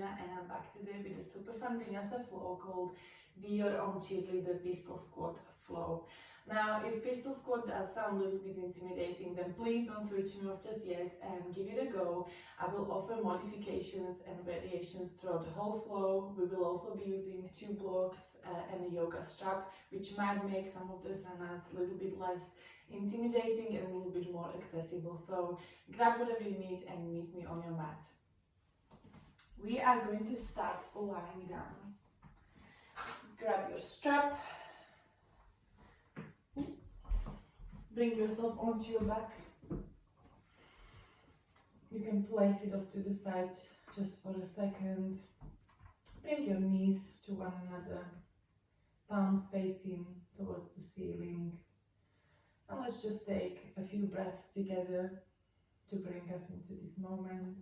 Shavasana, and I'm back today with a super fun vinyasa flow called Be Your Own Cheerleader Pistol Squat Flow. Now, if pistol squat does sound a little bit intimidating, then please don't switch me off just yet and give it a go. I will offer modifications and variations throughout the whole flow. We will also be using 2 blocks and a yoga strap, which might make some of the asanas a little bit less intimidating and a little bit more accessible. So grab whatever you need and meet me on your mat. We are going to start lying down. Grab your strap. Bring yourself onto your back. You can place it off to the side just for a second. Bring your knees to one another, palms facing towards the ceiling. And let's just take a few breaths together to bring us into this moment.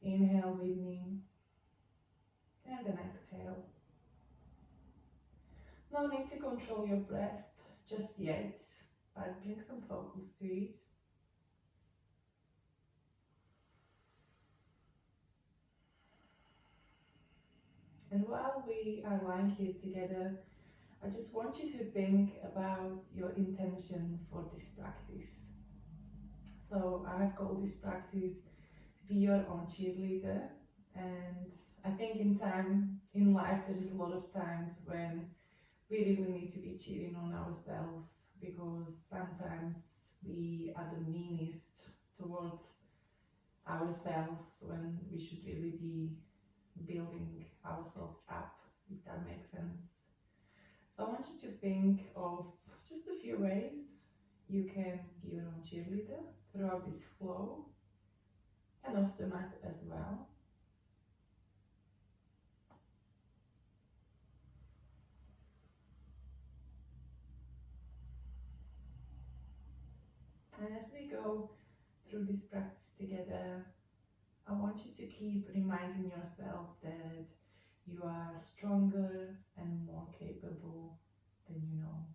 Inhale with me, and then exhale. No need to control your breath just yet, but bring some focus to it. And while we are lying here together, I just want you to think about your intention for this practice. So I have called this practice Be Your Own Cheerleader, and I think in life there is a lot of times when we really need to be cheering on ourselves, because sometimes we are the meanest towards ourselves when we should really be building ourselves up, if that makes sense. So I want you to think of just a few ways you can be your own cheerleader throughout this flow and off the mat as well. And as we go through this practice together, I want you to keep reminding yourself that you are stronger and more capable than you know.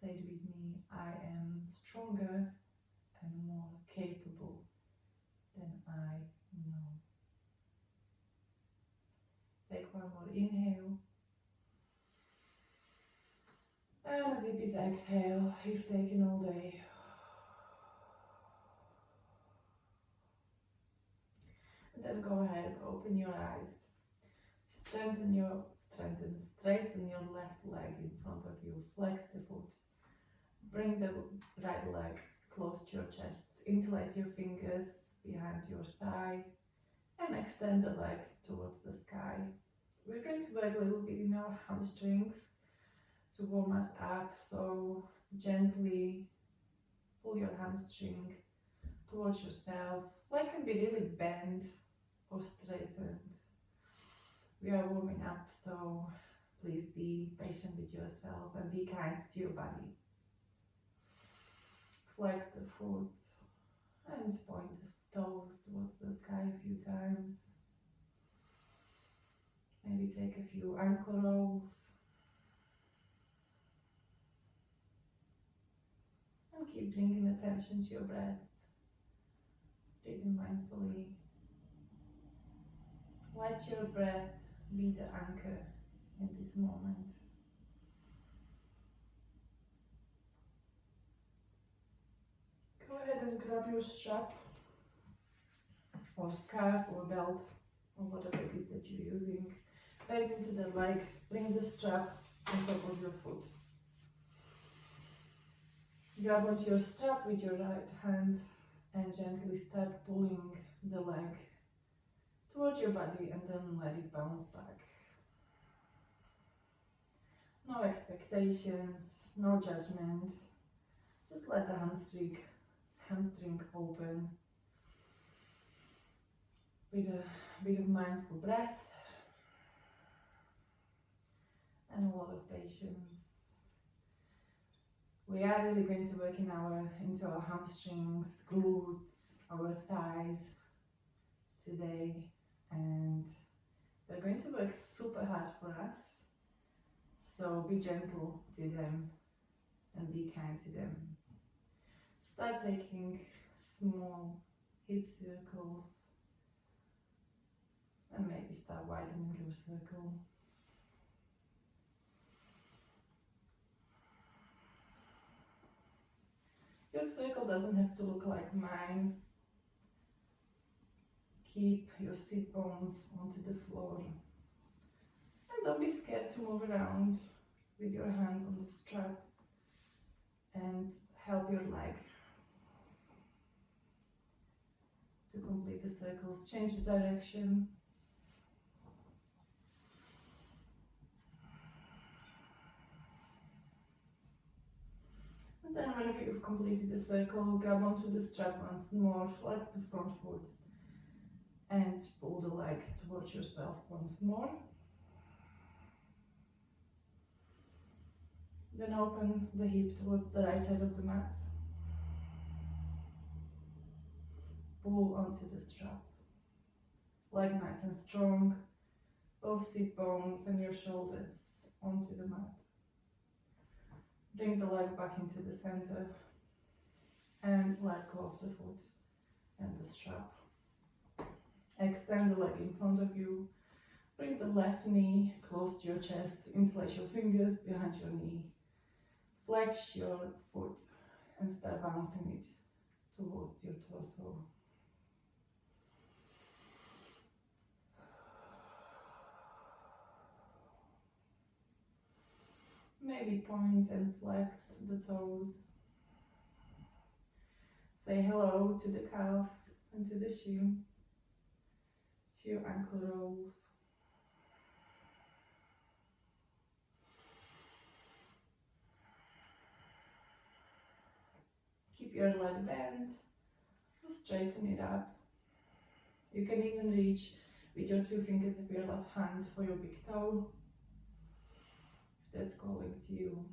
Say it with me: I am stronger and more capable than I know. Take one more inhale. And a deep exhale you've taken all day. And then go ahead, open your eyes. Straighten your left leg in front of you. Flex the foot. Bring the right leg close to your chest. Interlace your fingers behind your thigh and extend the leg towards the sky. We're going to work a little bit in our hamstrings to warm us up, so gently pull your hamstring towards yourself. Leg can be really bent or straightened. We are warming up, so please be patient with yourself and be kind to your body. Flex the foot and point the toes towards the sky a few times. Maybe take a few ankle rolls. And keep bringing attention to your breath. Breathing mindfully. Let your breath be the anchor in this moment. Go ahead and grab your strap or scarf or belt or whatever it is that you're using. Right into the leg. Bring the strap on top of your foot. Grab onto your strap with your right hand and gently start pulling the leg towards your body and then let it bounce back. No expectations, no judgment. Just let the hamstring open with a bit of mindful breath and a lot of patience. We are really going to work into our hamstrings, glutes, our thighs today, and they're going to work super hard for us. So be gentle to them and be kind to them. Start taking small hip circles And maybe start widening your circle. Your circle doesn't have to look like mine. Keep your sit bones onto the floor. And don't be scared to move around with your hands on the strap and help your leg to complete the circles. Change the direction. And then whenever you've completed the circle, grab onto the strap once more, flex the front foot and pull the leg towards yourself once more. Then open the hip towards the right side of the mat. Pull onto the strap. Leg nice and strong, both sit bones and your shoulders onto the mat. Bring the leg back into the center and let go of the foot and the strap. Extend the leg in front of you. Bring the left knee close to your chest. Interlace your fingers behind your knee. Flex your foot and start bouncing it towards your torso. Maybe point and flex the toes. Say hello to the calf and to the shin. Few ankle rolls. Keep your leg bent, straighten it up. You can even reach with your 2 fingers of your left hand for your big toe, if that's calling to you.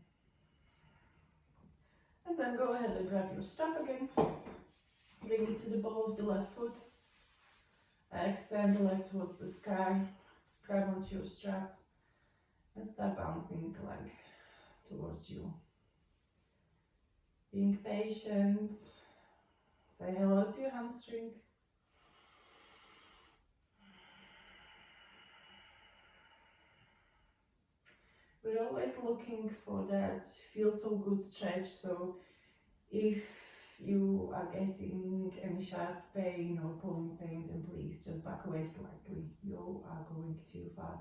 And then go ahead and grab your strap again. Bring it to the ball of the left foot. Extend the leg towards the sky. Grab onto your strap and start bouncing the leg towards you. Being patient. Say hello to your hamstring. We're always looking for that feel so good stretch, so if you are getting any sharp pain or pulling pain, then please just back away slightly. You are going too far.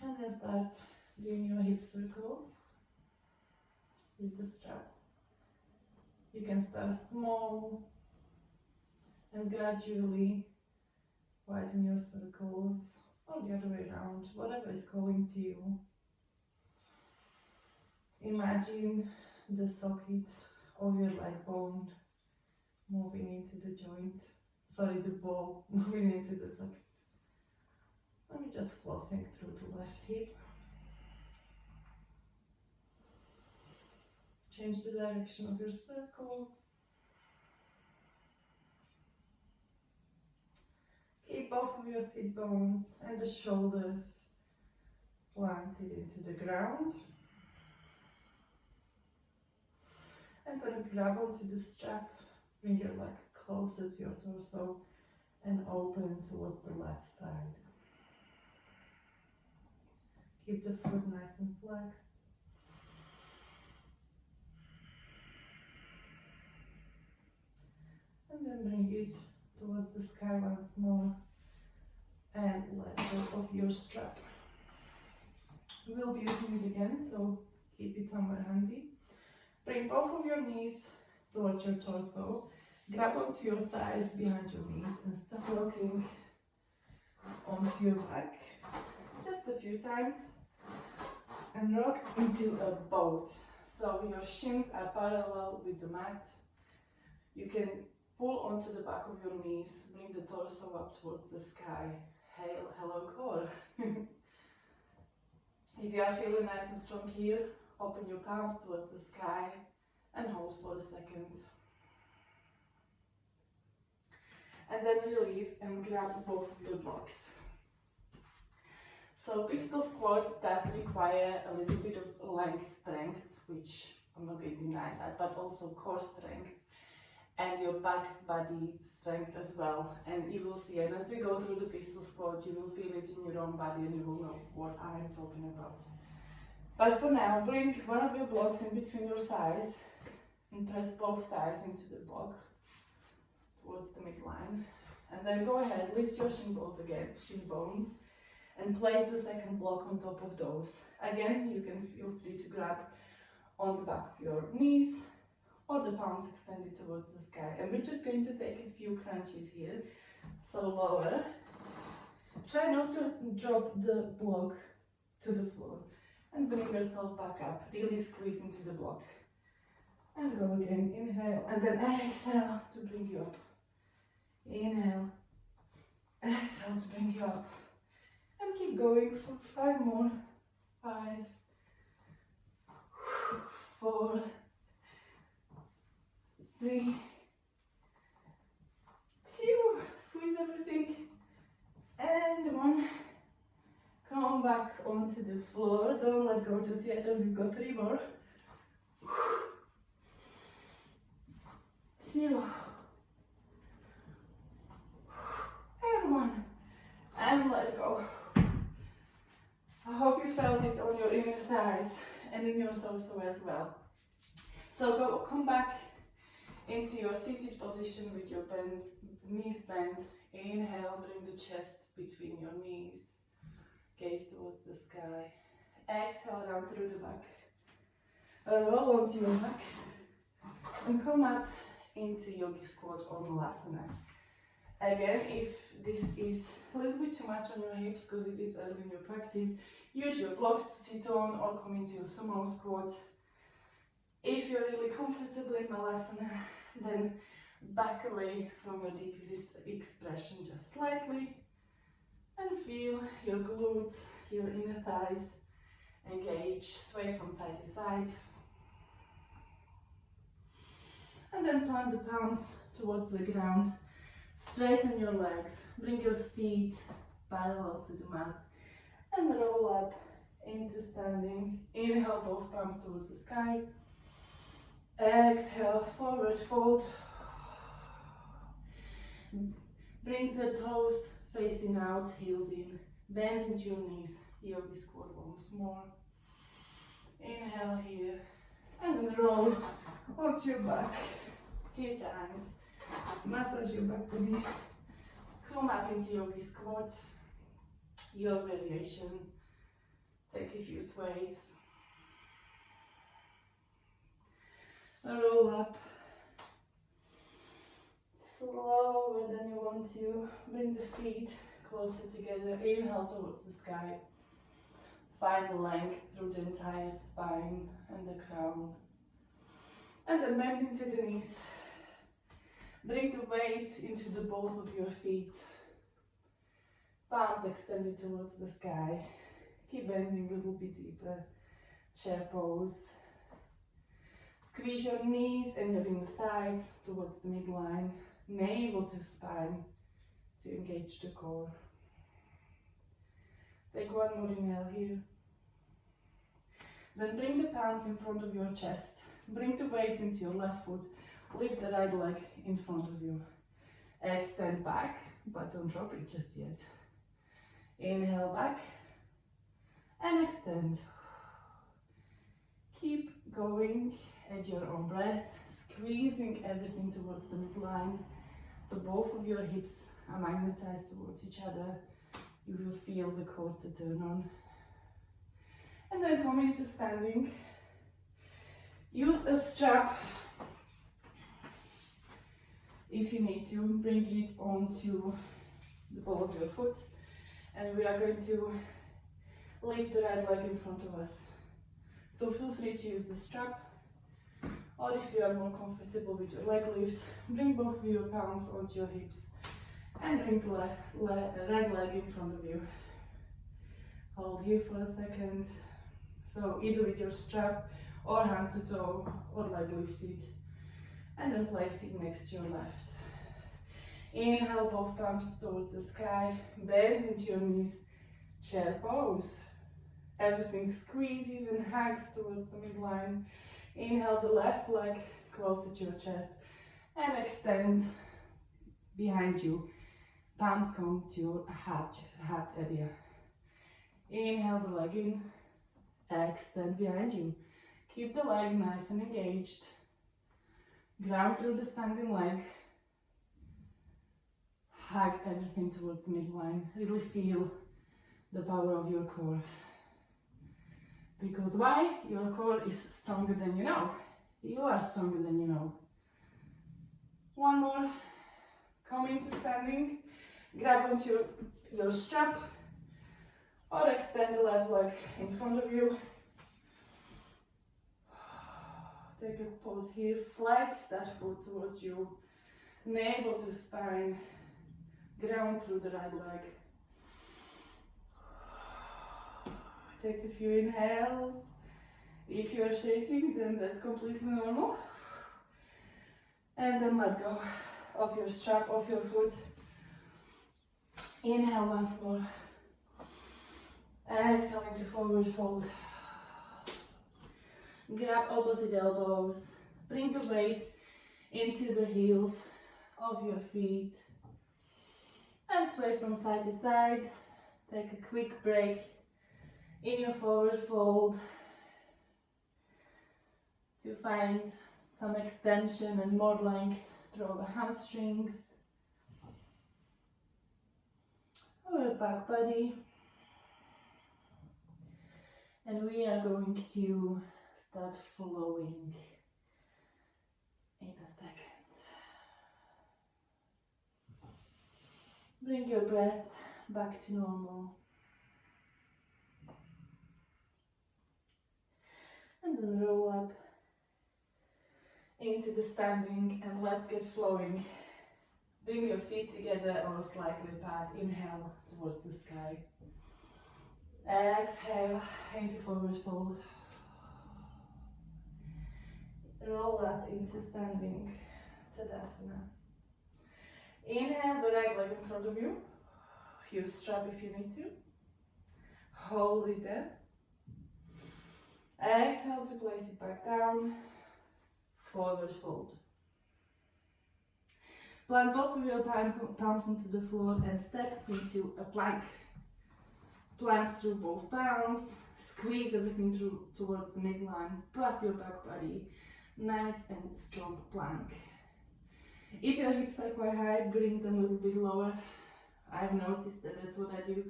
And then start doing your hip circles with the strap. You can start small and gradually widen your circles, or the other way around, whatever is calling to you. Imagine the socket of your leg bone moving into the joint. Sorry, the ball moving into the socket. Let me just flossing through the left hip. Change the direction of your circles. Keep both of your sit bones and the shoulders planted into the ground. And then grab onto the strap, bring your leg closer to your torso and open towards the left side. Keep the foot nice and flexed. And then bring it towards the sky once more and let go of your strap. We'll be using it again, so keep it somewhere handy. Bring both of your knees towards your torso. Grab onto your thighs behind your knees and start rocking onto your back just a few times and rock into a boat. So your shins are parallel with the mat. You can pull onto the back of your knees, bring the torso up towards the sky. Hello core. If you are feeling nice and strong here, open your palms towards the sky and hold for a second. And then release and grab both of your blocks. So pistol squats does require a little bit of leg strength, which I'm not going to deny that, but also core strength. And and your back body strength as well. And you will see, and as we go through the pistol squat, you will feel it in your own body and you will know what I'm talking about. But for now, bring one of your blocks in between your thighs and press both thighs into the block towards the midline. And then go ahead, lift your shin bones, and place the second block on top of those. Again, you can feel free to grab on the back of your knees or the palms extended towards the sky. And we're just going to take a few crunches here. So lower. Try not to drop the block to the floor. And bring yourself back up. Really squeeze into the block. And go again. Inhale. And then exhale to bring you up. Inhale. Exhale to bring you up. And keep going for 5 more. 5, 4, 3, 2, squeeze everything, and 1. Come back onto the floor, don't let go just yet, and we've got 3 more. 2, and 1, and let go. I hope you felt it on your inner thighs and in your torso as well. So come back into your seated position with your knees bent. Inhale, bring the chest between your knees. Gaze towards the sky. Exhale down through the back. Roll onto your back. And come up into yogi squat or malasana. Again, if this is a little bit too much on your hips because it is early in your practice, use your blocks to sit on or come into your sumo squat. If you're really comfortable in malasana, then back away from your deepest expression just slightly and feel your glutes, your inner thighs engage, sway from side to side. And then plant the palms towards the ground. Straighten your legs, bring your feet parallel to the mat and roll up into standing. Inhale, both palms towards the sky. Exhale, forward fold. Bring the toes facing out, heels in. Bend into your knees, yogi squat once more. Inhale here, and then roll onto your back 2 times. Massage your back body. Come up into yogi squat. Your variation. Take a few sways. Roll up. Slower than you want to. Bring the feet closer together. Inhale towards the sky. Find length through the entire spine and the crown. And then bend into the knees. Bring the weight into the balls of your feet. Palms extended towards the sky. Keep bending a little bit deeper. Chair pose. Squeeze your knees and your inner thighs towards the midline. Navel to spine to engage the core. Take 1 more inhale here. Then bring the palms in front of your chest. Bring the weight into your left foot. Lift the right leg in front of you. Extend back, but don't drop it just yet. Inhale back and extend. Keep going at your own breath, squeezing everything towards the midline. So both of your hips are magnetized towards each other. You will feel the core to turn on. And then come into standing. Use a strap if you need to. Bring it onto the ball of your foot. And we are going to lift the right leg in front of us. So feel free to use the strap. Or if you are more comfortable with your leg lift, bring both of your palms onto your hips and bring the right leg in front of you. Hold here for a second. So either with your strap or hand to toe or leg lifted. And then place it next to your left. Inhale, both palms towards the sky. Bend into your knees. Chair pose. Everything squeezes and hugs towards the midline. Inhale the left leg closer to your chest. And extend behind you. Palms come to your heart area. Inhale the leg in. Extend behind you. Keep the leg nice and engaged. Ground through the standing leg. Hug everything towards midline. Really feel the power of your core. Because why? Your core is stronger than you know. You are stronger than you know. One more. Come into standing. Grab onto your strap. Or extend the left leg in front of you. Take a pause here. Flex that foot towards you. Navel to spine. Ground through the right leg. Take a few inhales. If you are shaking, then that's completely normal. And then let go of your strap, of your foot. Inhale once more. Exhale into forward fold. Grab opposite elbows. Bring the weight into the heels of your feet. And sway from side to side. Take a quick break in your forward fold to find some extension and more length through the hamstrings or your back body. And we are going to start flowing in a second. Bring your breath back to normal. And then roll up into the standing and let's get flowing. Bring your feet together or slightly apart. Inhale towards the sky. Exhale into forward fold. Roll up into standing Tadasana. Inhale the right leg in front of you. Use strap if you need to. Hold it there. Exhale to place it back down. Forward fold. Plant both of your palms onto the floor and step into a plank. Plant through both palms. Squeeze everything towards the midline. Puff your back body. Nice and strong plank. If your hips are quite high, bring them a little bit lower. I've noticed that that's what I do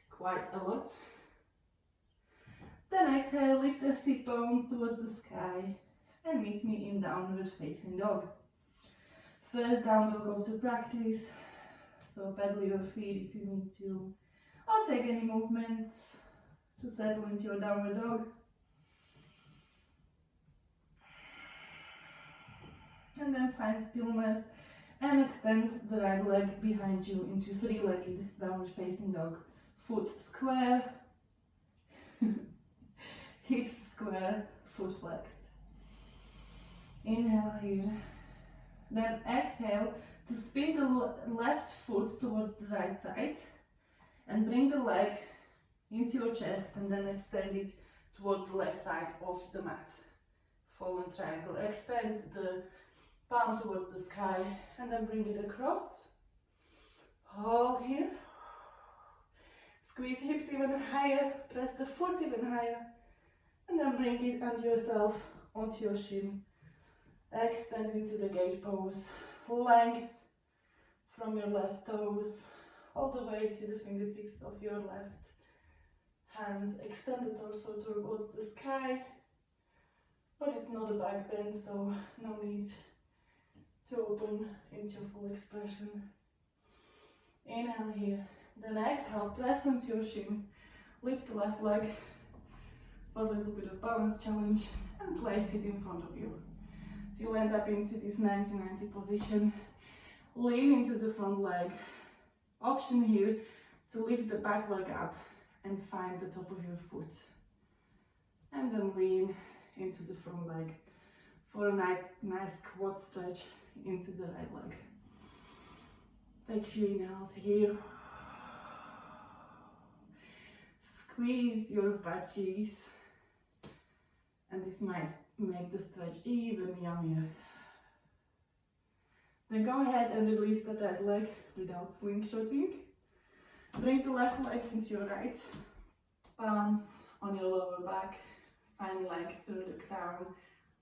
quite a lot. Then exhale, lift the sit bones towards the sky and meet me in downward facing dog. First down dog of the practice, so pedal your feet if you need to, or take any movements to settle into your downward dog. And then find stillness and extend the right leg behind you into three-legged downward facing dog. Foot square, hips square, foot flexed. Inhale here. Then exhale to spin the left foot towards the right side and bring the leg into your chest and then extend it towards the left side of the mat. Fallen triangle. Extend the palm towards the sky and then bring it across. Hold here. Squeeze hips even higher. Press the foot even higher. And then bring it and yourself onto your shin. Extend into the gate pose. Length from your left toes all the way to the fingertips of your left hand. Extend the torso towards the sky. But it's not a back bend, so no need to open into full expression. Inhale here. Then exhale, press onto your shin. Lift the left leg for a little bit of balance challenge and place it in front of you. So you'll end up into this 90-90 position. Lean into the front leg. Option here to lift the back leg up and find the top of your foot. And then lean into the front leg for a nice quad stretch into the right leg. Take a few inhales here. Squeeze your butt cheeks. And this might make the stretch even yummier. Then go ahead and release the right leg without slingshotting. Bring the left leg into your right. Balance on your lower back. Find leg through the crown.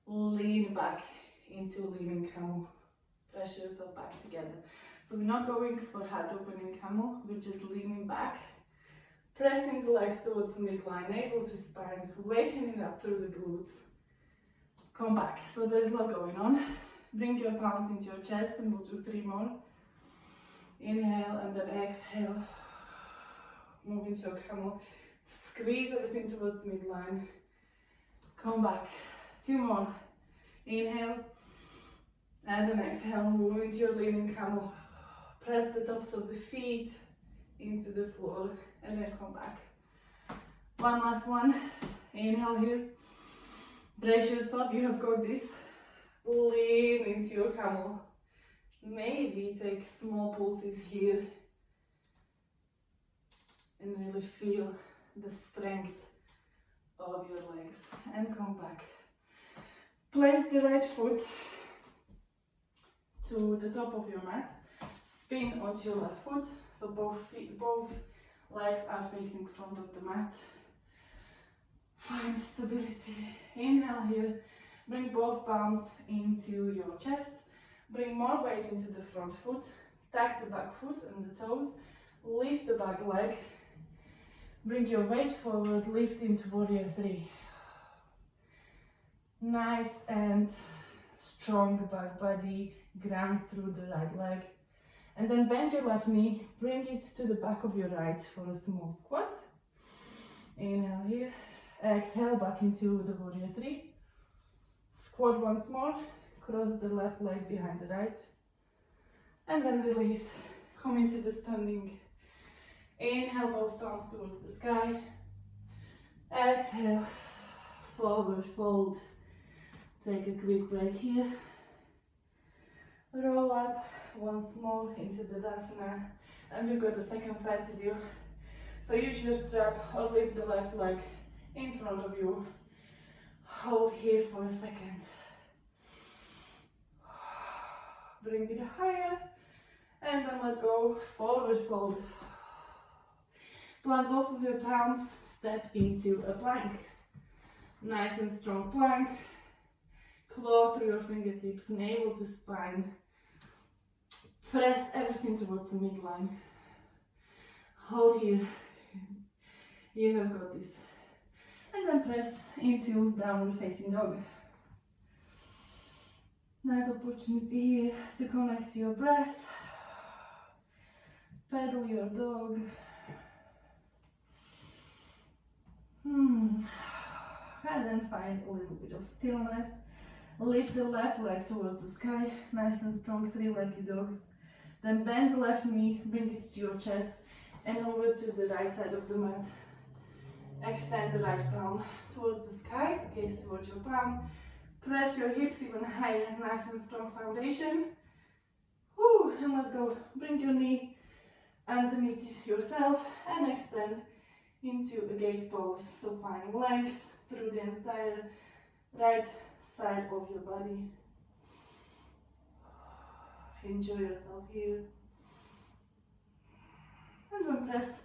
Lean back into leaning camel. Press yourself back together. So we're not going for head opening camel, we're just leaning back. Pressing the legs towards the midline, able to spine, wakening up through the glutes. Come back. So there's a lot going on. Bring your palms into your chest and we'll do 3 more. Inhale and then exhale. Move into your camel. Squeeze everything towards the midline. Come back. 2 more. Inhale and then exhale. Move into your leaning camel. Press the tops of the feet into the floor and then come back. One last one. Inhale here. Brace yourself. You have got this. Lean into your camel. Maybe take small pulses here and really feel the strength of your legs and come back. Place the right foot to the top of your mat. Spin onto your left foot, so both legs are facing front of the mat. Find stability. Inhale here. Bring both palms into your chest. Bring more weight into the front foot. Tuck the back foot and the toes. Lift the back leg. Bring your weight forward. Lift into warrior 3. Nice and strong back body. Ground through the right leg. And then bend your left knee. Bring it to the back of your right for a small squat. Inhale here. Exhale back into the warrior 3. Squat once more, cross the left leg behind the right, and then release, come into the standing. Inhale, both palms towards the sky. Exhale, forward fold. Take a quick break here. Roll up once more into the Dasana, and we've got the second side to do. So use your strap or lift the left leg in front of you. Hold here for a second. Bring it higher and then let go. Forward fold. Plant both of your palms. Step into a plank. Nice and strong plank. Claw through your fingertips. Navel to spine. Press everything towards the midline. Hold here. You have got this. And then press into downward facing dog. Nice opportunity here to connect to your breath. Pedal your dog. And then find a little bit of stillness. Lift the left leg towards the sky. Nice and strong 3-legged dog. Then bend the left knee, bring it to your chest and over to the right side of the mat. Extend the right palm towards the sky, gaze towards your palm. Press your hips even higher, nice and strong foundation. And let go. Bring your knee underneath yourself and extend into a gate pose. So find length through the entire right side of your body. Enjoy yourself here. And then press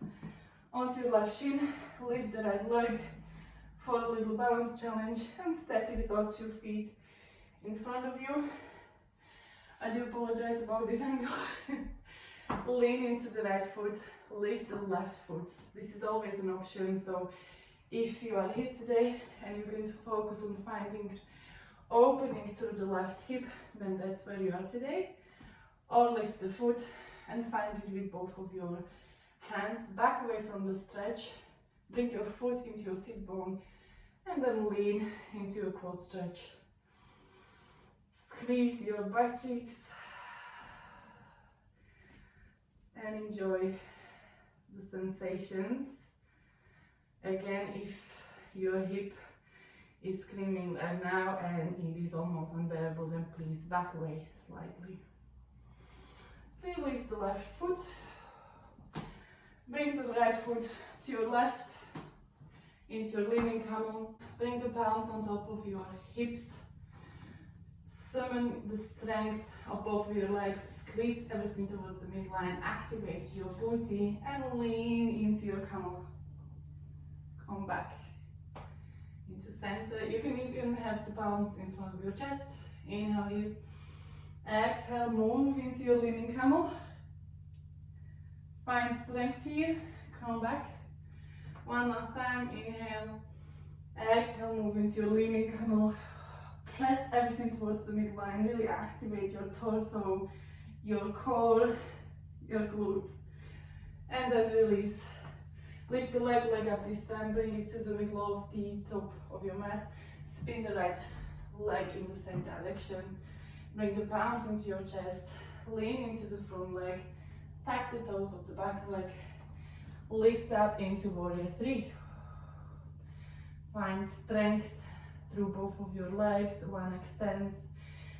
onto your left shin, lift the right leg for a little balance challenge and step it about 2 feet in front of you. I do apologize about this angle. Lean into the right foot, lift the left foot. This is always an option, so if you are here today and you're going to focus on finding opening through the left hip, then that's where you are today. Or lift the foot and find it with both of your hands, back away from the stretch, bring your foot into your sit bone and then lean into a quad stretch. Squeeze your butt cheeks and enjoy the sensations. Again, if your hip is screaming right now and it is almost unbearable, then please back away slightly. Release the left foot. Bring the right foot to your left into your leaning camel. Bring the palms on top of your hips. Summon the strength of both of your legs, squeeze everything towards the midline, activate your booty and lean into your camel. Come back into center. You can even have the palms in front of your chest. Inhale here. Exhale, move into your leaning camel. Find strength here. Come back. One last time. Inhale. Exhale, move into your leaning camel. Press everything towards the midline. Really activate your torso, your core, your glutes. And then release. Lift the left leg up this time. Bring it to the middle of the top of your mat. Spin the right leg in the same direction. Bring the palms into your chest. Lean into the front leg. Tap the toes of the back leg. Lift up into warrior 3. Find strength through both of your legs. One extends,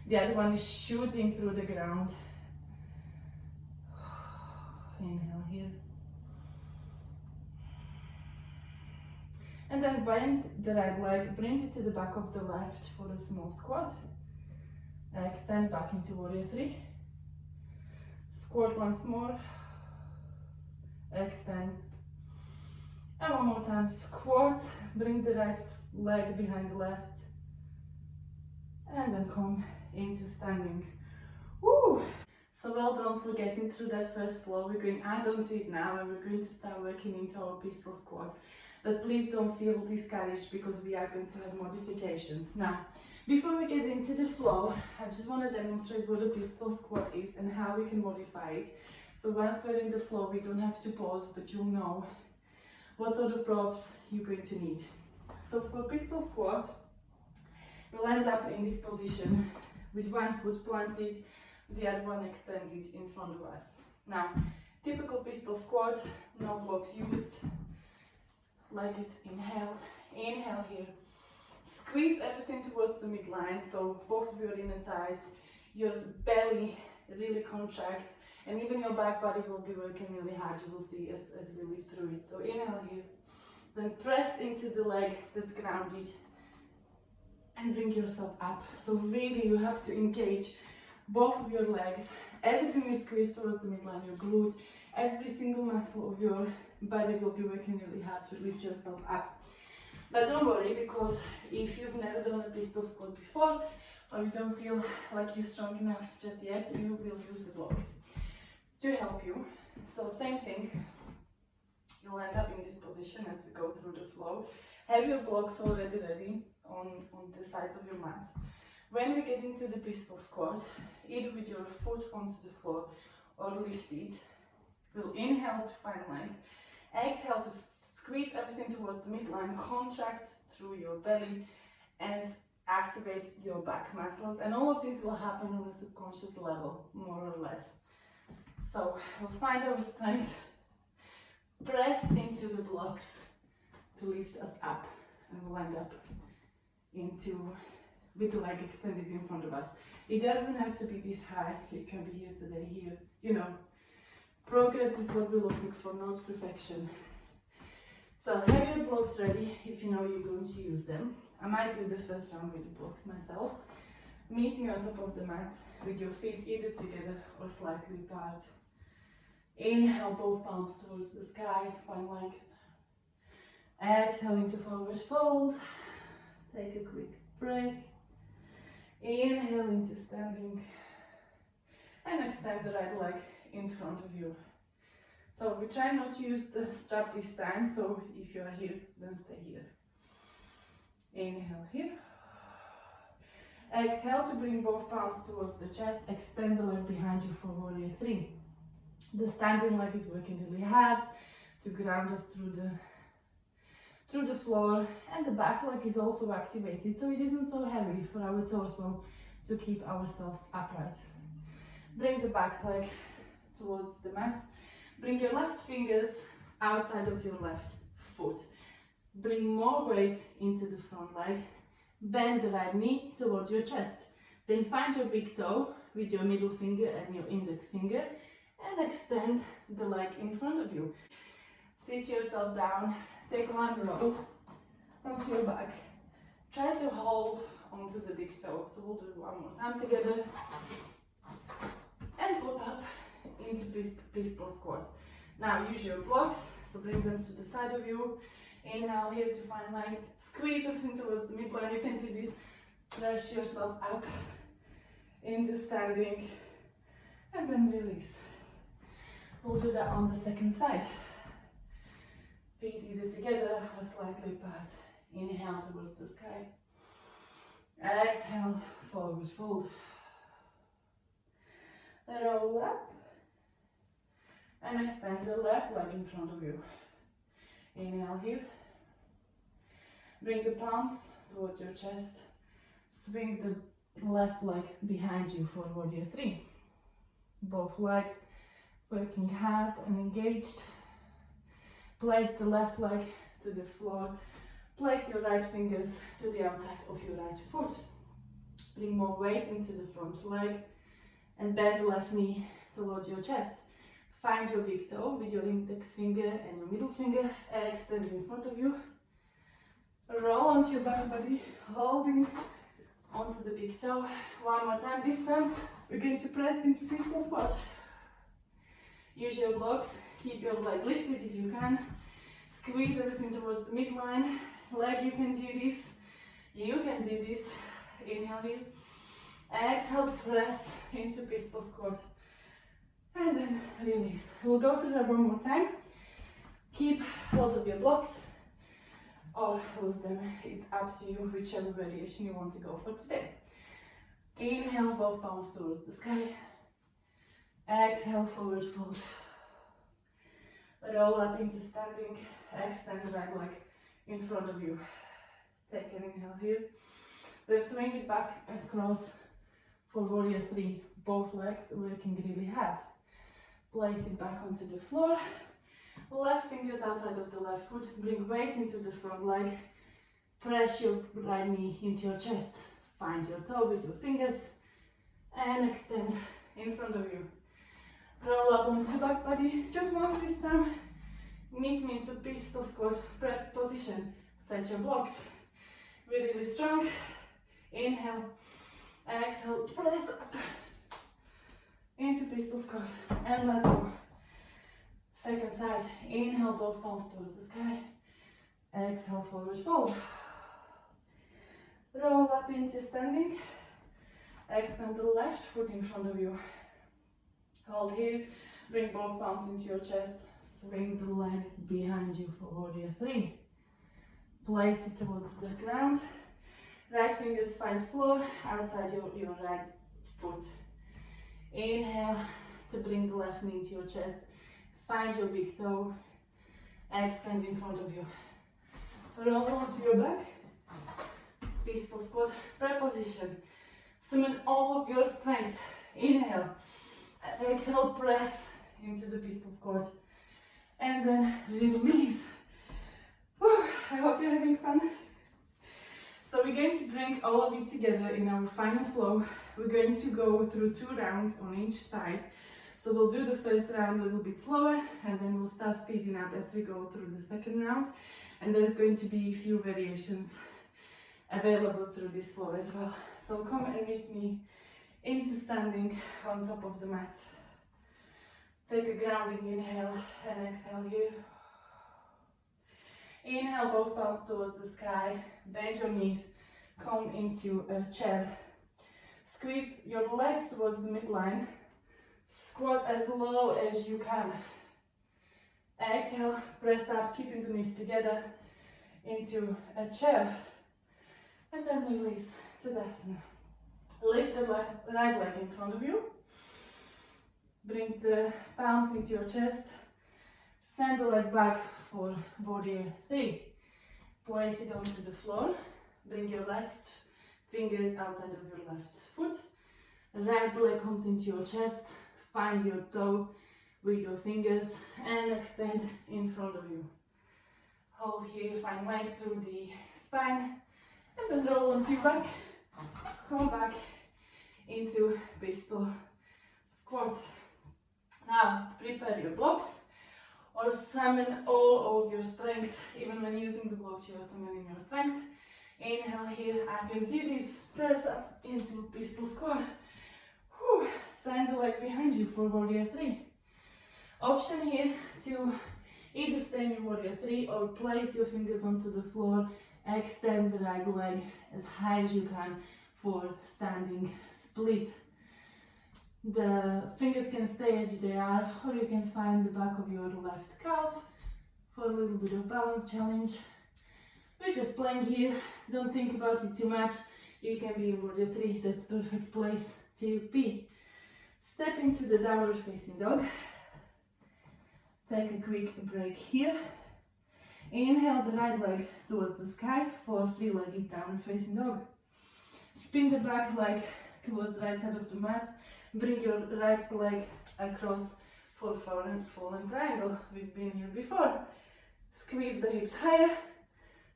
the other one is shooting through the ground. Inhale here. And then bend the right leg, bring it to the back of the left for a small squat. Extend back into warrior 3. Squat once more. Extend. And one more time, squat, bring the right leg behind the left, and then come into standing. Woo! So well done for getting through that first flow. We're going to add on to it now, and we're going to start working into our pistol squat. But please don't feel discouraged, because we are going to have modifications. Now, before we get into the flow, I just want to demonstrate what a pistol squat is and how we can modify it. So once we're in the flow, we don't have to pause, but you'll know what sort of props you're going to need. So for pistol squat, we'll end up in this position with one foot planted, the other one extended in front of us. Now, typical pistol squat, no blocks used, leg is inhaled, inhale here. Squeeze everything towards the midline, so both of your inner thighs, your belly really contracts, and even your back body will be working really hard, you will see as we live through it. So inhale here, then press into the leg that's grounded and bring yourself up. So really you have to engage both of your legs, everything is squeezed towards the midline, your glute, every single muscle of your body will be working really hard to lift yourself up. But don't worry, because if you've never done a pistol squat before, or you don't feel like you're strong enough just yet, you will use the blocks to help you. So same thing, you'll end up in this position as we go through the flow. Have your blocks already ready on the sides of your mat. When we get into the pistol squat, either with your foot onto the floor or lifted, we'll inhale to find length, exhale to squeeze everything towards the midline, contract through your belly and activate your back muscles. And all of this will happen on a subconscious level, more or less. So we'll find our strength, press into the blocks to lift us up, and we'll end up with the leg extended in front of us. It doesn't have to be this high, it can be here today, here, you know. Progress is what we're looking for, not perfection. So have your blocks ready if you know you're going to use them. I might do the first round with the blocks myself. Meeting on top of the mat with your feet either together or slightly apart. Inhale, both palms towards the sky, find length. Exhale into forward fold. Take a quick break. Inhale into standing. And extend the right leg in front of you. So we try not to use the strap this time, so if you are here, then stay here. Inhale here. Exhale to bring both palms towards the chest, extend the leg behind you for warrior 3. The standing leg is working really hard to ground us through the floor, and the back leg is also activated, so it isn't so heavy for our torso to keep ourselves upright. Bring the back leg towards the mat. Bring your left fingers outside of your left foot. Bring more weight into the front leg. Bend the right knee towards your chest. Then find your big toe with your middle finger and your index finger and extend the leg in front of you. Sit yourself down, take one roll onto your back. Try to hold onto the big toe. So we'll do one more time together. And pop up into pistol squat. Now use your blocks, so bring them to the side of you. Inhale here to find length. Squeeze everything towards the midline. You can do this. Press yourself up into standing. And then release. We'll do that on the second side. Feet either together or slightly apart. Inhale towards the sky. Exhale, forward fold. Roll up. And extend the left leg in front of you. Inhale here. Bring the palms towards your chest. Swing the left leg behind you for warrior three. Both legs working hard and engaged. Place the left leg to the floor. Place your right fingers to the outside of your right foot. Bring more weight into the front leg and bend the left knee towards your chest. Find your big toe with your index finger and your middle finger extended in front of you. Roll onto your back body, holding onto the big toe. One more time. This time we're going to press into pistol squat. Use your blocks. Keep your leg lifted if you can. Squeeze everything towards the midline. Leg, you can do this. You can do this. Inhale here. Exhale, press into pistol squat. And then release. We'll go through that one more time. Keep hold of your blocks or lose them. It's up to you, whichever variation you want to go for today. Inhale, both palms towards the sky. Exhale, forward fold. Roll up into standing. Extend the right leg in front of you. Take an inhale here. Then swing it back across for warrior three. Both legs working really hard. Place it back onto the floor. Left fingers outside of the left foot. Bring weight into the front leg. Press your right knee into your chest. Find your toe with your fingers. And extend in front of you. Roll up onto the back body. Just once this time. Meet me into pistol squat prep position. Set your blocks. Really, really strong. Inhale. Exhale. Press up. Into pistol squat. And let go. Second side. Inhale, both palms towards the sky. Exhale, forward fold. Roll up into standing. Extend the left foot in front of you. Hold here. Bring both palms into your chest. Swing the leg behind you for warrior three. Place it towards the ground. Right fingers find floor outside your right foot. Inhale to bring the left knee to your chest. Find your big toe. Extend in front of you. Roll onto your back. Pistol squat. Prep position. Summon all of your strength. Inhale. Exhale, press into the pistol squat. And then release. Whew, I hope you're having fun. So we're going to bring all of it together in our final flow. We're going to go through 2 rounds on each side. So we'll do the first round a little bit slower and then we'll start speeding up as we go through the second round. And there's going to be a few variations available through this flow as well. So come and meet me into standing on top of the mat. Take a grounding inhale and exhale here. Inhale, both palms towards the sky. Bend your knees. Come into a chair. Squeeze your legs towards the midline. Squat as low as you can. Exhale, press up, keeping the knees together into a chair. And then release to Tadasana. Lift the right leg in front of you. Bring the palms into your chest. Send the leg back for warrior three. Place it onto the floor. Bring your left fingers outside of your left foot. Right leg comes into your chest. Find your toe with your fingers and extend in front of you. Hold here, find length through the spine. And then roll onto your back. Come back into pistol squat. Now prepare your blocks or summon all of your strength. Even when using the blocks, you are summoning your strength Inhale here, I can do this, press up into pistol squat. Whew. Send the leg behind you for warrior 3. Option here to either stay in your warrior 3 or place your fingers onto the floor, extend the right leg as high as you can for standing split. The fingers can stay as they are, or you can find the back of your left calf for a little bit of balance challenge. We're just playing here, don't think about it too much. You can be in warrior 3, that's perfect place to be. Step into the downward facing dog. Take a quick break here. Inhale the right leg towards the sky for three-legged downward facing dog. Spin the back leg towards the right side of the mat. Bring your right leg across for fallen triangle. We've been here before. Squeeze the hips higher.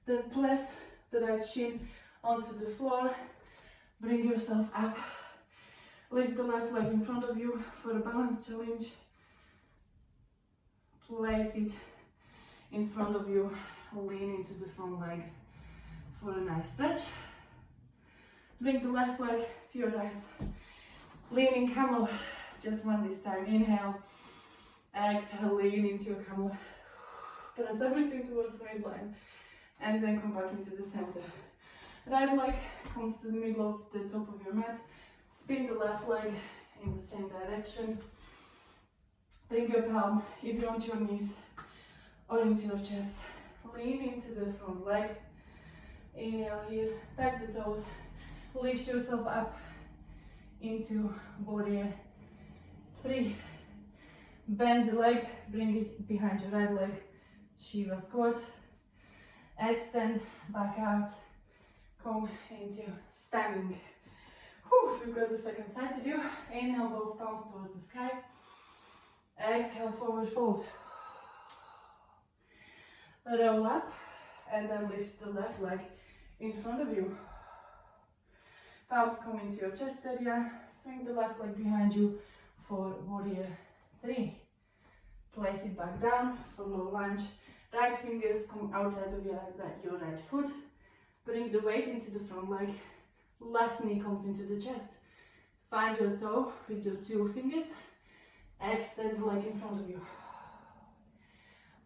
Then press the right shin onto the floor. Bring yourself up. Lift the left leg in front of you for a balance challenge. Place it in front of you. Lean into the front leg for a nice stretch. Bring the left leg to your right. Leaning camel. Just one this time. Inhale. Exhale. Lean into your camel. Press everything towards the midline. And then come back into the center. Right leg comes to the middle of the top of your mat. Spin the left leg in the same direction. Bring your palms either onto your knees or into your chest. Lean into the front leg. Inhale here, tuck the toes. Lift yourself up into warrior 3. Bend the leg, bring it behind your right leg. Shiva squat. Extend back out. Come into standing. Whew, we've got the second side to do. Inhale both palms towards the sky. Exhale, forward fold. Roll up and then lift the left leg in front of you. Palms come into your chest area. Swing the left leg behind you for warrior 3. Place it back down for low lunge. Right fingers come outside of your right foot. Bring the weight into the front leg. Left knee comes into the chest. Find your toe with your 2 fingers. Extend the leg in front of you.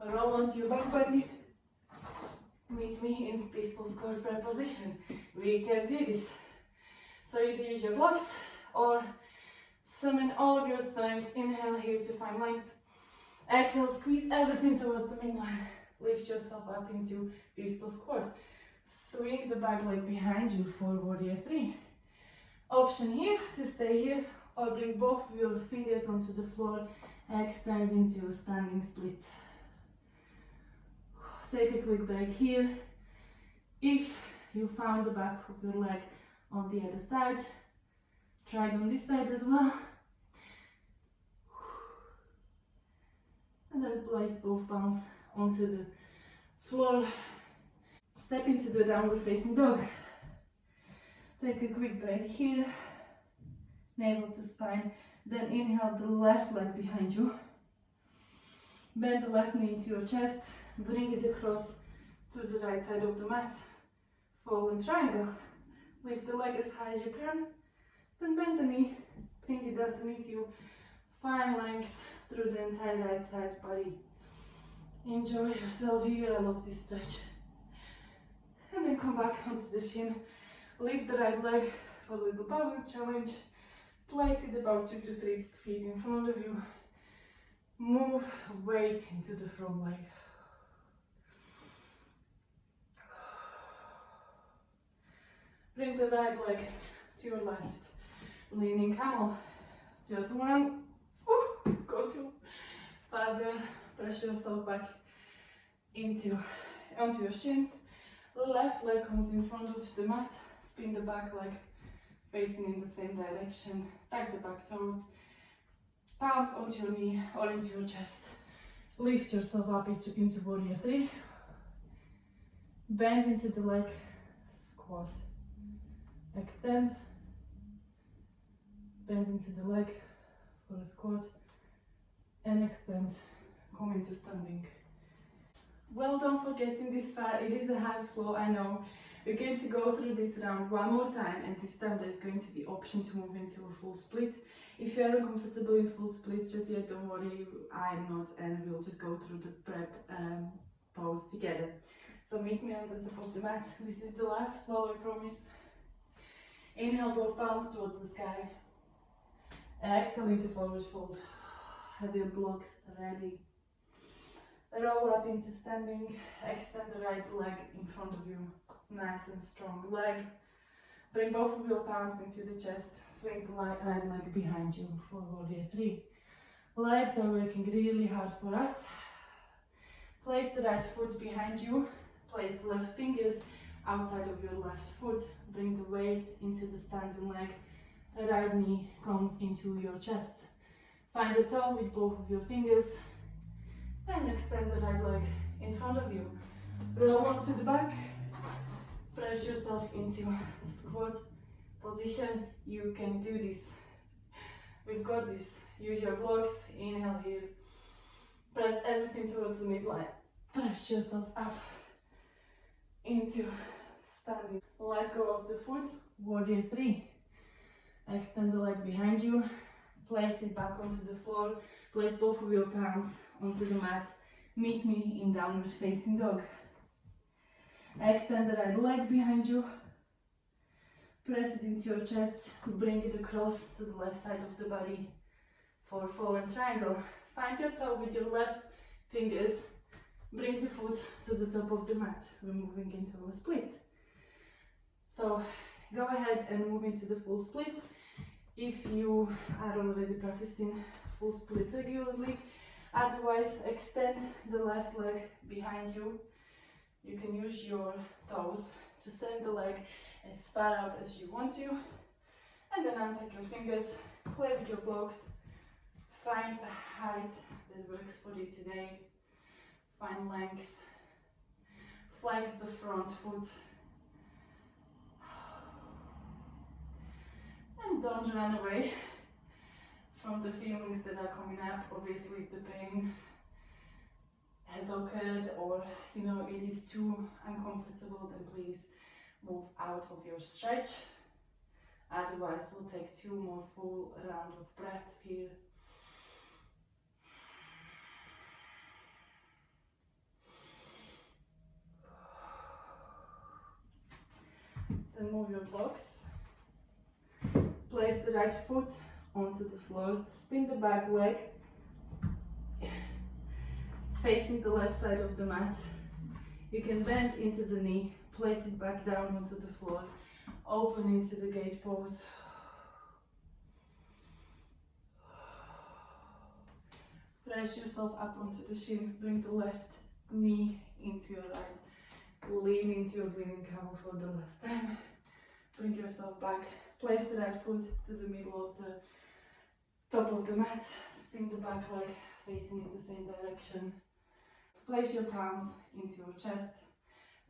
Roll onto your back body. Meet me in pistol squat prep position. We can do this. So either use your blocks or summon all of your strength. Inhale here to find length. Exhale, squeeze everything towards the midline. Lift yourself up into pistol squat. Swing the back leg behind you for warrior 3. Option here to stay here or bring both your fingers onto the floor. Extend into a standing split. Take a quick break here. If you found the back of your leg on the other side, try it on this side as well. And then place both palms onto the floor. Step into the downward facing dog. Take a quick break here. Navel to spine. Then inhale the left leg behind you. Bend the left knee into your chest. Bring it across to the right side of the mat. Fallen triangle. Lift the leg as high as you can. Then bend the knee. Bring it underneath you. Find length through the entire right side body. Enjoy yourself here. I love this stretch. And then come back onto the shin. Lift the right leg for a little balance challenge. Place it about 2 to 3 feet in front of you. Move weight into the front leg. Bring the right leg to your left. Leaning camel. Just one. Go to further. Press yourself back onto your shins. Left leg comes in front of the mat. Spin the back leg facing in the same direction. Tuck the back toes. Palms onto your knee or into your chest. Lift yourself up into warrior 3. Bend into the leg. Squat. Extend. Bend into the leg for a squat. And extend. Come into standing. Well, don't forget in this part, it is a hard flow, I know. We're going to go through this round one more time, and this time there's going to be option to move into a full split. If you are uncomfortable in full splits just yet, don't worry, I'm not, and we'll just go through the prep pose together. So meet me on the top of the mat. This is the last flow, I promise. Inhale, both palms towards the sky. Exhale into forward fold. Have your blocks ready. Roll up into standing. Extend the right leg in front of you. Nice and strong leg. Bring both of your palms into the chest. Swing the right leg behind you for warrior 3. Legs are working really hard for us. Place the right foot behind you. Place the left fingers outside of your left foot. Bring the weight into the standing leg. The right knee comes into your chest. Find the toe with both of your fingers. And extend the right leg in front of you. Roll onto the back. Press yourself into squat position. You can do this. We've got this. Use your blocks. Inhale here. Press everything towards the midline. Press yourself up into standing. Let go of the foot. Warrior 3. Extend the leg behind you. Place it back onto the floor. Place both of your palms onto the mat. Meet me in downward facing dog. Extend the right leg behind you. Press it into your chest. Bring it across to the left side of the body for fallen triangle. Find your toe with your left fingers. Bring the foot to the top of the mat. We're moving into a split. So go ahead and move into the full splits. If you are already practicing full splits regularly, otherwise extend the left leg behind you. You can use your toes to send the leg as far out as you want to, and then untuck your fingers, play with your blocks, find a height that works for you today, find length, flex the front foot, and don't run away from the feelings that are coming up. Obviously, if the pain has occurred or it is too uncomfortable, then please move out of your stretch. Otherwise, we'll take 2 more full round of breath here. Then move your blocks. Place the right foot onto the floor. Spin the back leg facing the left side of the mat. You can bend into the knee, place it back down onto the floor, open into the gate pose. Press yourself up onto the shin, bring the left knee into your right, lean into your leaning camel for the last time. Bring yourself back, place the right foot to the middle of the top of the mat, spin the back leg facing in the same direction. Place your palms into your chest,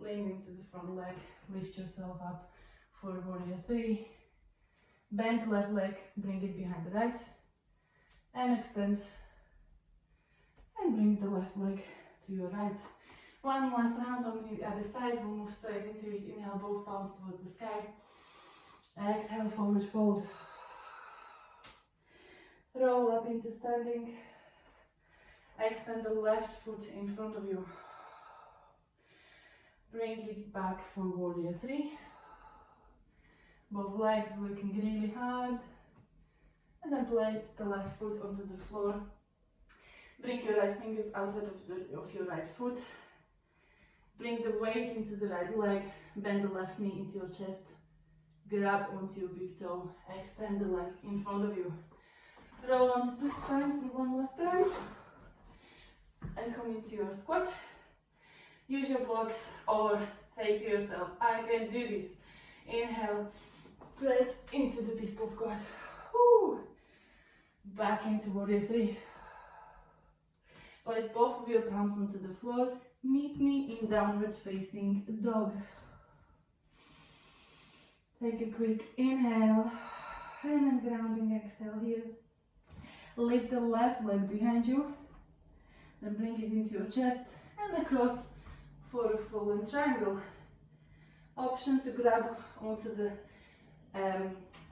lean into the front leg, lift yourself up for warrior 3. Bend the left leg, bring it behind the right, and extend. And bring the left leg to your right. One last round on the other side, we'll move straight into it. Inhale, both palms towards the sky. Exhale, forward fold. Roll up into standing. Extend the left foot in front of you. Bring it back for warrior 3. Both legs working really hard. And then place the left foot onto the floor. Bring your right fingers outside of your right foot. Bring the weight into the right leg. Bend the left knee into your chest. Grab onto your big toe. Extend the leg in front of you. Roll onto the spine for one last time. And come into your squat. Use your blocks or say to yourself, I can do this. Inhale, press into the pistol squat. Woo. Back into warrior 3. Place both of your palms onto the floor. Meet me in downward facing dog. Take a quick inhale and then grounding exhale here. Lift the left leg behind you. Then bring it into your chest. and across for a full triangle. Option to grab onto the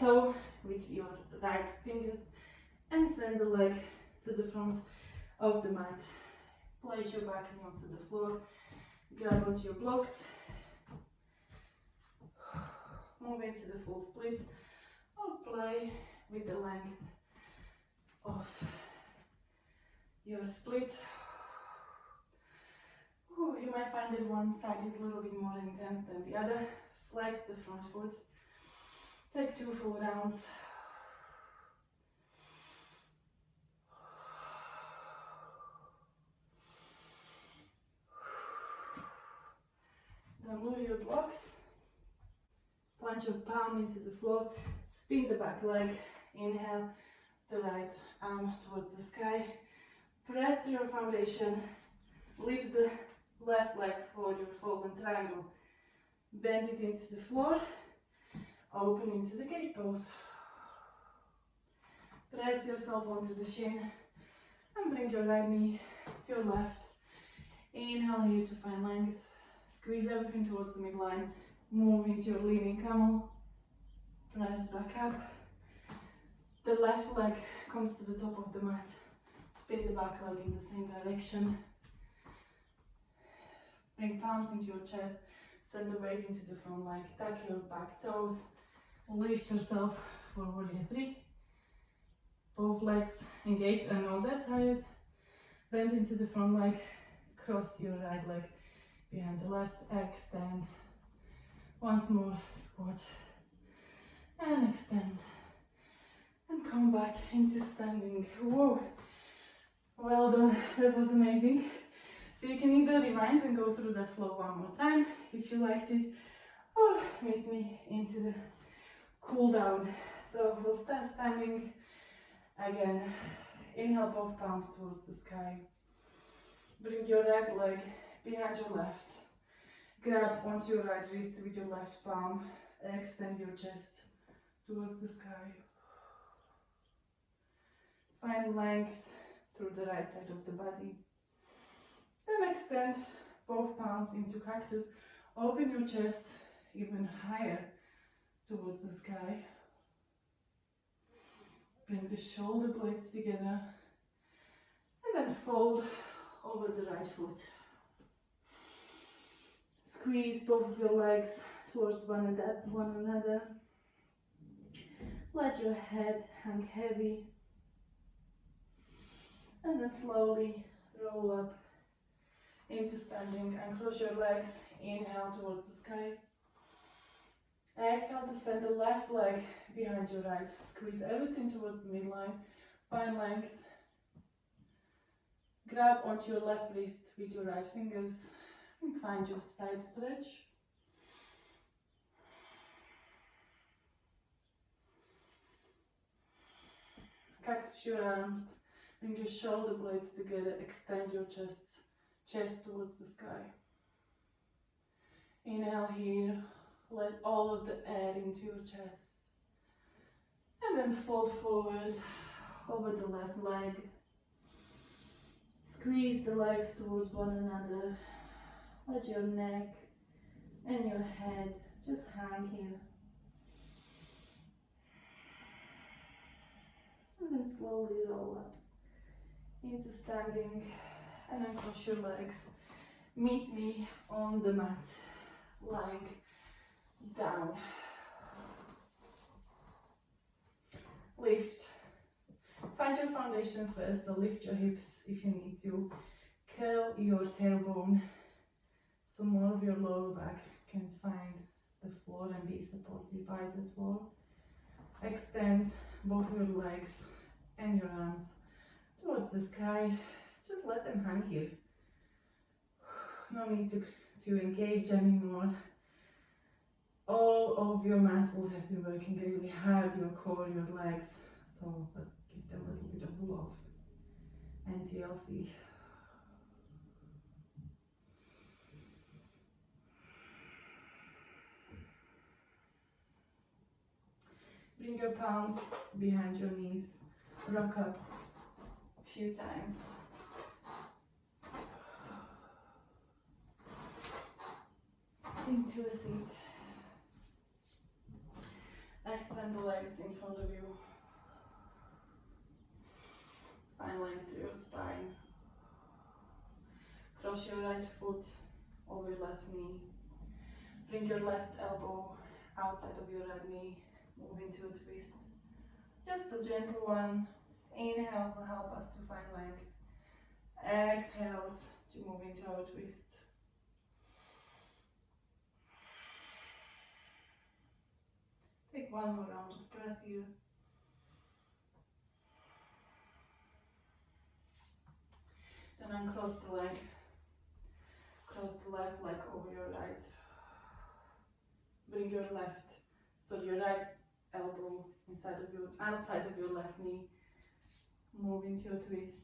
toe with your right fingers and send the leg to the front of the mat. Place your back knee onto the floor, grab onto your blocks, move into the full split, or play with the length of your split. Ooh, you might find that one side is a little bit more intense than the other. Flex the front foot. Take 2 full rounds. Then lose your blocks. Plant your palm into the floor. Spin the back leg. Inhale the right arm towards the sky. Press to your foundation. Lift the left leg for your fold and triangle. Bend it into the floor. Open into the gate pose. Press yourself onto the shin and bring your right knee to your left. Inhale here to find length. Squeeze everything towards the midline. Move into your leaning camel. Press back up. The left leg comes to the top of the mat. Spin the back leg in the same direction. Bring palms into your chest. Send the weight into the front leg. Tuck your back toes. Lift yourself for warrior 3. Both legs engaged and not that tired. Bend into the front leg. Cross your right leg behind the left. Extend. Once more. Squat. And extend. And come back into standing. Whoa. Well done. That was amazing. So you can either rewind and go through that flow one more time if you liked it, or meet me into the cool down. So we'll start standing again. Inhale both palms towards the sky. Bring your right leg behind your left. Grab onto your right wrist with your left palm. Extend your chest towards the sky. Find length through the right side of the body. Then extend both palms into cactus. Open your chest even higher towards the sky. Bring the shoulder blades together. And then fold over the right foot. Squeeze both of your legs towards one another. Let your head hang heavy. And then slowly roll up into standing and cross your legs. Inhale towards the sky. Exhale to send the left leg behind your right. Squeeze everything towards the midline. Find length. Grab onto your left wrist with your right fingers and find your side stretch. Cactus your arms. Bring your shoulder blades together. Extend your chest towards the sky. Inhale here. Let all of the air into your chest. And then fold forward over the left leg. Squeeze the legs towards one another. Let your neck and your head just hang here. And then slowly roll up into standing and then cross your legs. Meet me on the mat, lying down. Lift. Find your foundation first, so lift your hips if you need to. Curl your tailbone so more of your lower back can find the floor and be supported by the floor. Extend both your legs and your arms towards the sky. Just let them hang here. No need to engage anymore. All of your muscles have been working really hard, your core, your legs. So let's give them a little bit of love and TLC. Bring your palms behind your knees. Rock up a few times. into a seat. Extend the legs in front of you. Find length through your spine. Cross your right foot over your left knee. Bring your left elbow outside of your right knee. Move into a twist. Just a gentle one. Inhale will help us to find length. Exhales to move into our twist. Take one more round of breath here. Then uncross the leg. Cross the left leg over your right. Bring your your right elbow outside of your left knee. Move into a twist.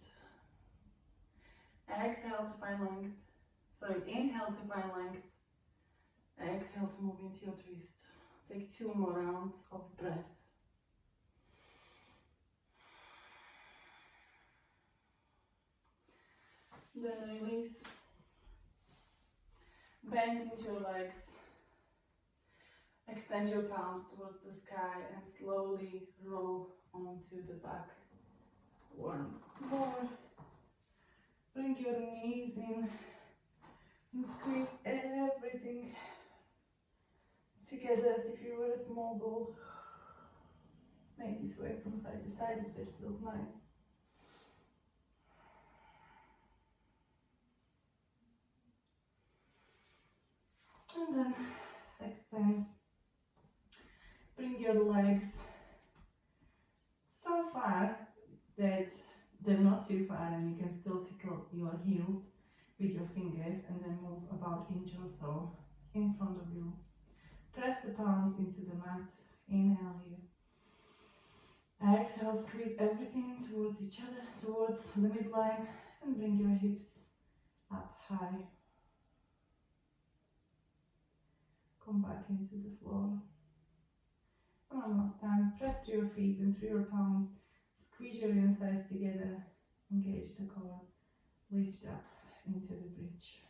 Exhale to find length. Inhale to find length. Exhale to move into your twist. Take 2 more rounds of breath. Then release. Bend into your legs. Extend your palms towards the sky and slowly roll onto the back. Once more. Bring your knees in and squeeze everything together as if you were a small ball. Maybe sway from side to side if that feels nice. And then extend. Bring your legs so far that they're not too far and you can still tickle your heels with your fingers, and then move about inch or so in front of you. Press the palms into the mat. Inhale here. Exhale, squeeze everything towards each other, towards the midline, and bring your hips up high. Come back into the floor. One last time, press to your feet and through your palms. Squeeze your inner thighs together, engage the core, lift up into the bridge.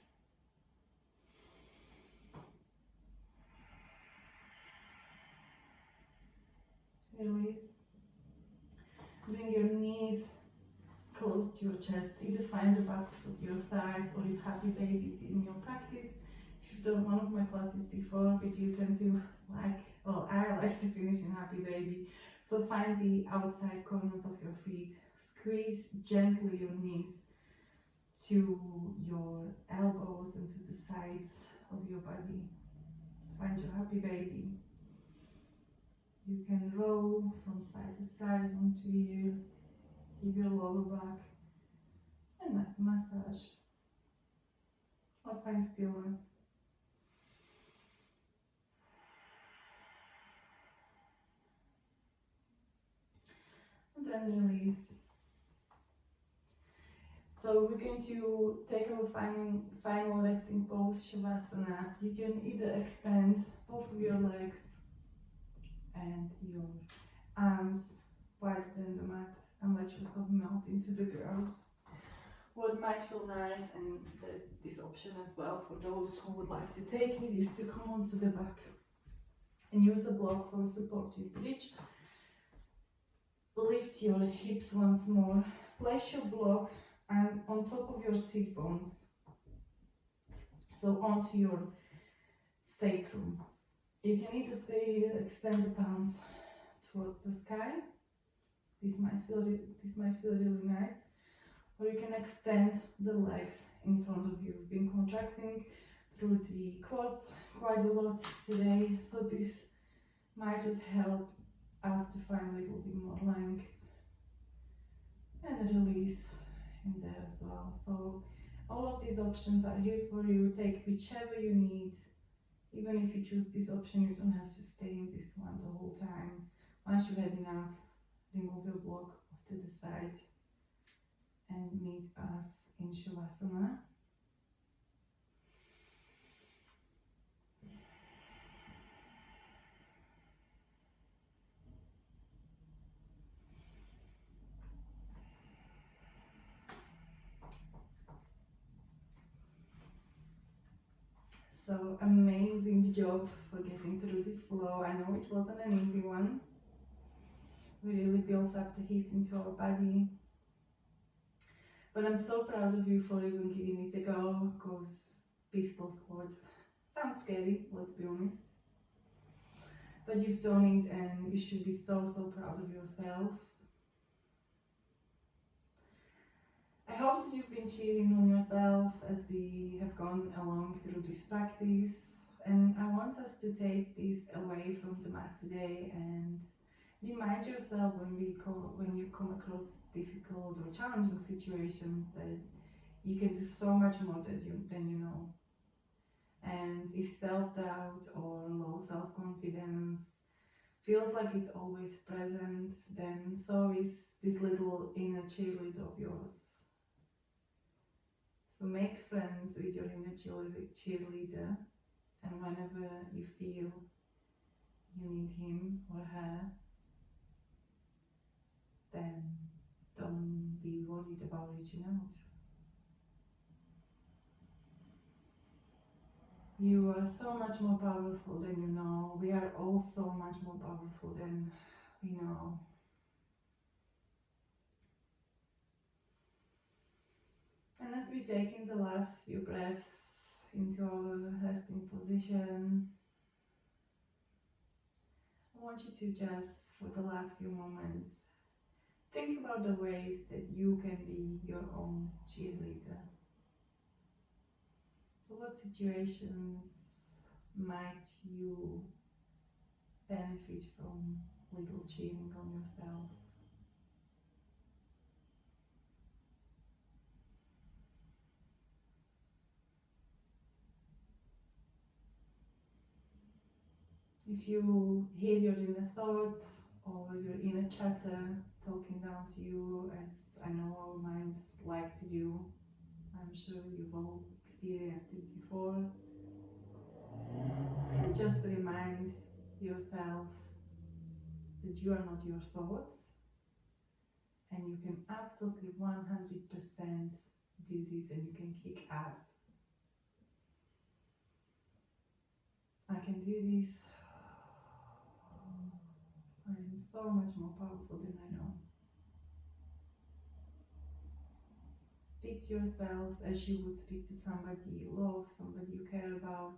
Release. Bring your knees close to your chest. Either find the backs of your thighs, or if happy babies in your practice. If you've done one of my classes before, but you tend to I like to finish in happy baby. So find the outside corners of your feet. Squeeze gently your knees to your elbows and to the sides of your body. Find your happy baby. You can roll from side to side onto here. Give your lower back a nice massage. Or find stillness. And then release. So we're going to take our final resting pose, Shavasana. So you can either extend both of your legs and your arms wider than the mat and let yourself melt into the ground. What might feel nice, and there's this option as well for those who would like to take it, is to come onto the back and use a block for a supportive bridge. Lift your hips once more. Place your block and on top of your sit bones, so onto your sacrum. You can either stay here, extend the palms towards the sky. This might feel really nice. Or you can extend the legs in front of you. We've been contracting through the quads quite a lot today, so this might just help us to find a little bit more length and release in there as well. So all of these options are here for you. Take whichever you need. Even if you choose this option, you don't have to stay in this one the whole time. Once you've had enough, remove your block off to the side and meet us in Shavasana. So amazing good job for getting through this flow. I know it wasn't an easy one. We really built up the heat into our body. But I'm so proud of you for even giving it a go, because pistol squats sounds scary, let's be honest. But you've done it and you should be so proud of yourself. I hope that you've been cheering on yourself as we have gone along through this practice, and I want us to take this away from the mat today and remind yourself when you come across difficult or challenging situations that you can do so much more than you know. And if self-doubt or low self-confidence feels like it's always present, then so is this little inner cheerleader of yours. So make friends with your inner cheerleader, and whenever you feel you need him or her, then don't be worried about reaching out. You are so much more powerful than you know. We are all so much more powerful than we know. And as we take in the last few breaths into our resting position, I want you to just, for the last few moments, think about the ways that you can be your own cheerleader. So what situations might you benefit from little cheering on yourself? If you hear your inner thoughts or your inner chatter talking down to you, as I know our minds like to do, I'm sure you've all experienced it before, and just remind yourself that you are not your thoughts, and you can absolutely 100% do this, and you can kick ass. I can do this. I am so much more powerful than I know. Speak to yourself as you would speak to somebody you love, somebody you care about.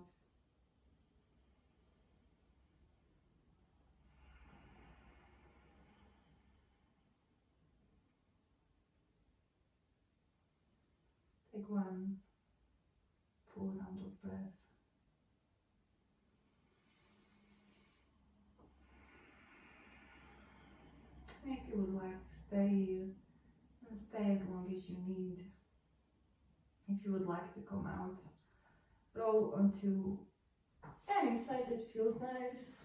Take one full round of breath. And if you would like to stay here, then stay as long as you need. If you would like to come out, roll onto any side that feels nice.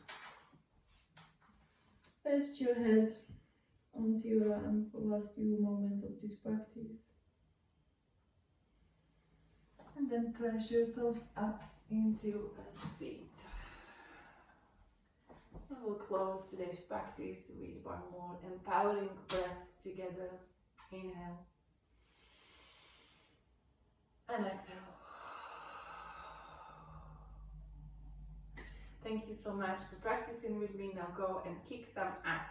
Rest your head onto your arm for the last few moments of this practice. And then press yourself up into a seat. And we'll close today's practice with one more empowering breath together. Inhale. And exhale. Thank you so much for practicing with me. Now go and kick some ass.